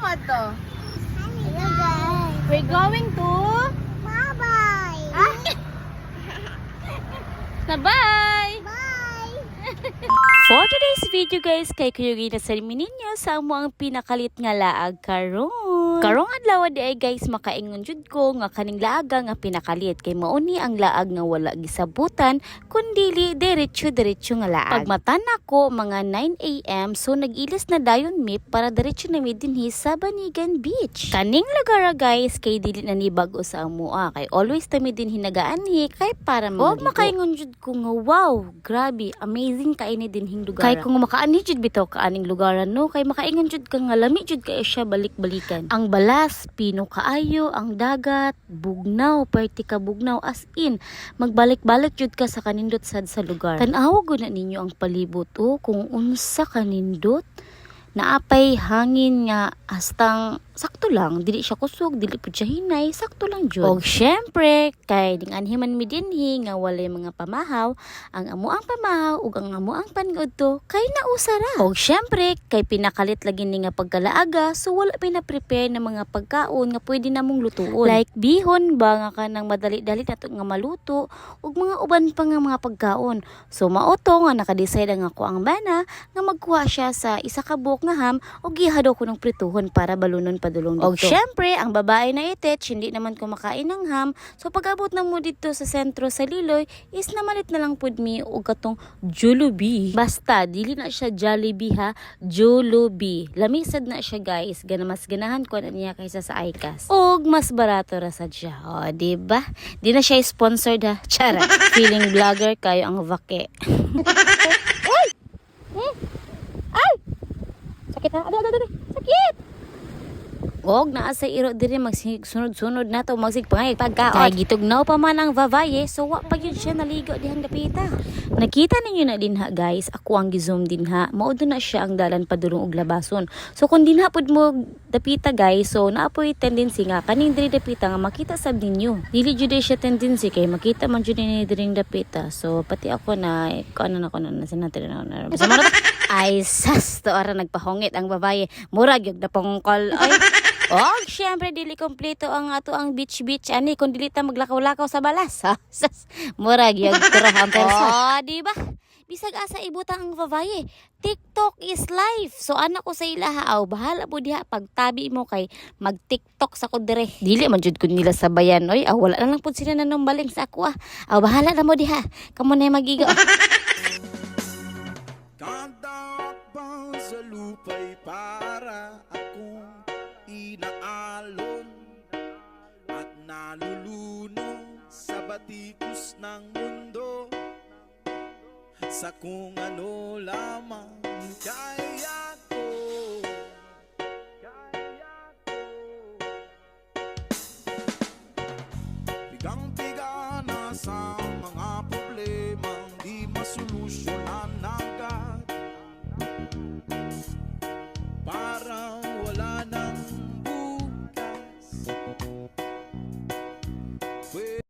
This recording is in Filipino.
mo to? Hello guys. We're going to... Bye-bye. Bye! Bye. For today's video guys, kay kayo ginasalmi ninyo sa amo ang pinakalit nga laag karon. Karong adlaw di ay guys makaingon jud ko nga kaning laaga nga pinakalit kay mauni ang laag nga wala gisabutan kundi diretso nga laag. Pagmatan ako mga 9 AM so nagilis na dayon mi para diretso na mi dinhi sa Banigan Beach. Kaning lugar guys kay dili na ni bag-o sa amoa kay always ta mi dinhi nagaanhi kay para maligo. Makaingon jud ko nga wow, grabe, amazing kaini dinhing lugar. Kay kung makaani jud bitaw kaaning lugaran no kay makaingon jud ka nga lami jud kay siya balik-balikan. Ang balas pino kaayo, ang dagat bugnaw, perti ka bugnaw as in magbalik-balik jud ka sa kanindot sad sa lugar. Tan-aw gud na ninyo ang palibot o kung unsa kanindot naapay hangin nga hastang sakto lang, dili siya kusog, dili pud siya hinay, sakto lang jud. Og syempre, kay dinganhi man mi dinhi nga walay mga pamahaw, ang amuang pamahaw ug ang amuang panudto kay nausara. Og syempre, kay pinakalit lagi ni nga pagkalaaga, so wala pina-prepare na mga pagkaon nga pwede namong lutuon. Like bihon ba nga kanang madali-dali nato nga maluto ug mga uban pa nga mga pagkaon. So mauto nga naka-decide ang ako ang bana nga magkuha siya sa isa ka buok nga ham ug gihado ko ng prituhon para balunon padulong dito. Og syempre, ang babae na itech, hindi naman kumakain ng ham. So pag-abot na mo dito sa sentro sa Liloy, is namalit na lang pud mi og katong Jollibee. Basta, dili na siya Jollibee ha, Jollibee. Lamisad na siya guys, mas ganahan ko na niya kaysa sa iCas. Og mas barato ra sad siya. O, diba? Di na siya sponsored ha. Chara. Feeling vlogger kayo ang vake. Ay! Sakit ha? Ado. Sakit! Og naa sa iro diri magsunod-sunod na to magsigpangay pagkaon. Kay gitugnaw pa man ang vavaye so wa pa gyud siya naligo dihang dapita. Nakita ninyo na dinha guys, ako ang gi-zoom dinha. Mao na siya ang dalan padulong og labason. So kung dinha pud mo dapita guys, so naapoy tendency nga kaning diri dapita nga makita sab ninyo. Dili jud siya tendency kay makita man jud ni diri dapita. So pati ako na kuan na ko na sinatin na. Ay sas to ara nagpahongit ang babaye. Murag gyud na pangkol ay. Og syempre dili kompleto ang ato ang beach ani kun dili ta maglakaw-lakaw sa balas ha. Murag yag turah ang persa. Oh, di ba? Bisag asa ibutang ang babaye. TikTok is life. So anak ko sa ilaha aw bahala po diha pagtabi mo kay mag-TikTok sa ko dire. Dili man jud kun nila sabayan oy. Wala na lang pud sila nanumbaling sa ako ah. Aw bahala na mo diha. Kamo na magigo. Kandak ba sa lupay para akong inaalon at nalulunod sa batikos ng mundo sa kung ano lamang kaya ko. Pigang-piga na sa mga problemang di masolusyonan ng